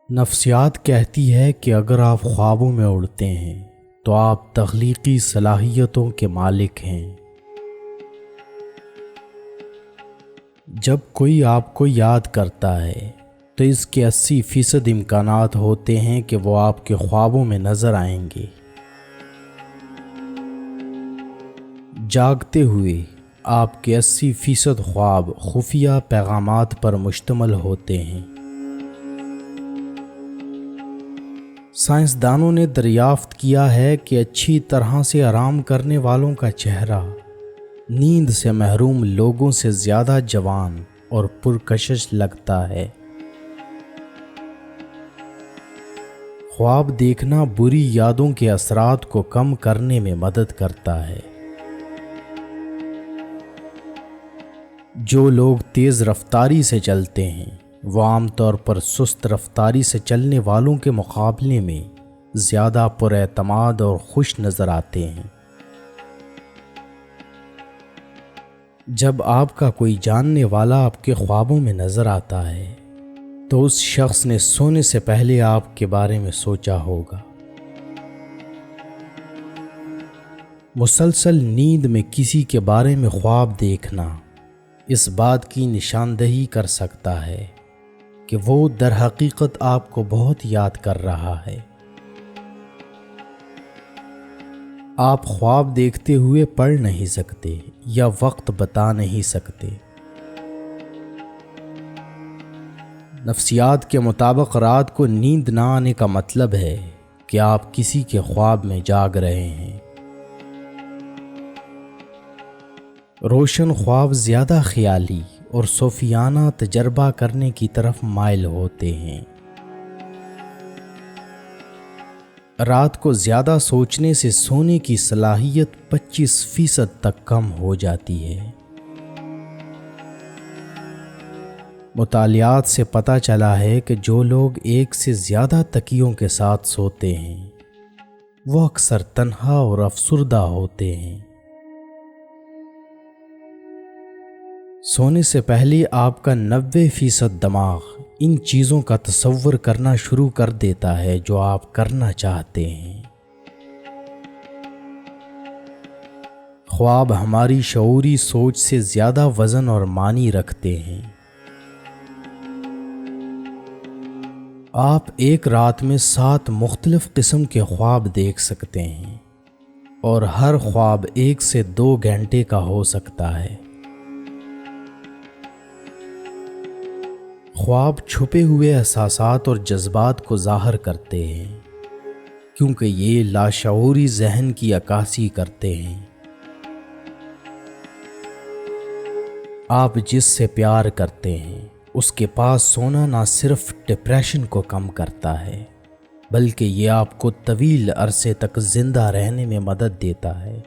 نفسیات کہتی ہے کہ اگر آپ خوابوں میں اڑتے ہیں تو آپ تخلیقی صلاحیتوں کے مالک ہیں۔ جب کوئی آپ کو یاد کرتا ہے تو اس کے 80% امکانات ہوتے ہیں کہ وہ آپ کے خوابوں میں نظر آئیں گے۔ جاگتے ہوئے آپ کے 80% خواب خفیہ پیغامات پر مشتمل ہوتے ہیں۔ سائنسدانوں نے دریافت کیا ہے کہ اچھی طرح سے آرام کرنے والوں کا چہرہ نیند سے محروم لوگوں سے زیادہ جوان اور پرکشش لگتا ہے۔ خواب دیکھنا بری یادوں کے اثرات کو کم کرنے میں مدد کرتا ہے۔ جو لوگ تیز رفتاری سے چلتے ہیں وہ عام طور پر سست رفتاری سے چلنے والوں کے مقابلے میں زیادہ پر اعتماد اور خوش نظر آتے ہیں۔ جب آپ کا کوئی جاننے والا آپ کے خوابوں میں نظر آتا ہے تو اس شخص نے سونے سے پہلے آپ کے بارے میں سوچا ہوگا۔ مسلسل نیند میں کسی کے بارے میں خواب دیکھنا اس بات کی نشاندہی کر سکتا ہے کہ وہ در حقیقت آپ کو بہت یاد کر رہا ہے۔ آپ خواب دیکھتے ہوئے پڑھ نہیں سکتے یا وقت بتا نہیں سکتے۔ نفسیات کے مطابق رات کو نیند نہ آنے کا مطلب ہے کہ آپ کسی کے خواب میں جاگ رہے ہیں۔ روشن خواب زیادہ خیالی اور صوفیانہ تجربہ کرنے کی طرف مائل ہوتے ہیں۔ رات کو زیادہ سوچنے سے سونے کی صلاحیت 25% تک کم ہو جاتی ہے۔ مطالعات سے پتہ چلا ہے کہ جو لوگ ایک سے زیادہ تکیوں کے ساتھ سوتے ہیں وہ اکثر تنہا اور افسردہ ہوتے ہیں۔ سونے سے پہلے آپ کا 90% دماغ ان چیزوں کا تصور کرنا شروع کر دیتا ہے جو آپ کرنا چاہتے ہیں۔ خواب ہماری شعوری سوچ سے زیادہ وزن اور معنی رکھتے ہیں۔ آپ ایک رات میں 7 مختلف قسم کے خواب دیکھ سکتے ہیں اور ہر خواب 1 سے 2 گھنٹے کا ہو سکتا ہے۔ خواب چھپے ہوئے احساسات اور جذبات کو ظاہر کرتے ہیں کیونکہ یہ لاشعوری ذہن کی عکاسی کرتے ہیں۔ آپ جس سے پیار کرتے ہیں اس کے پاس سونا نہ صرف ڈپریشن کو کم کرتا ہے بلکہ یہ آپ کو طویل عرصے تک زندہ رہنے میں مدد دیتا ہے۔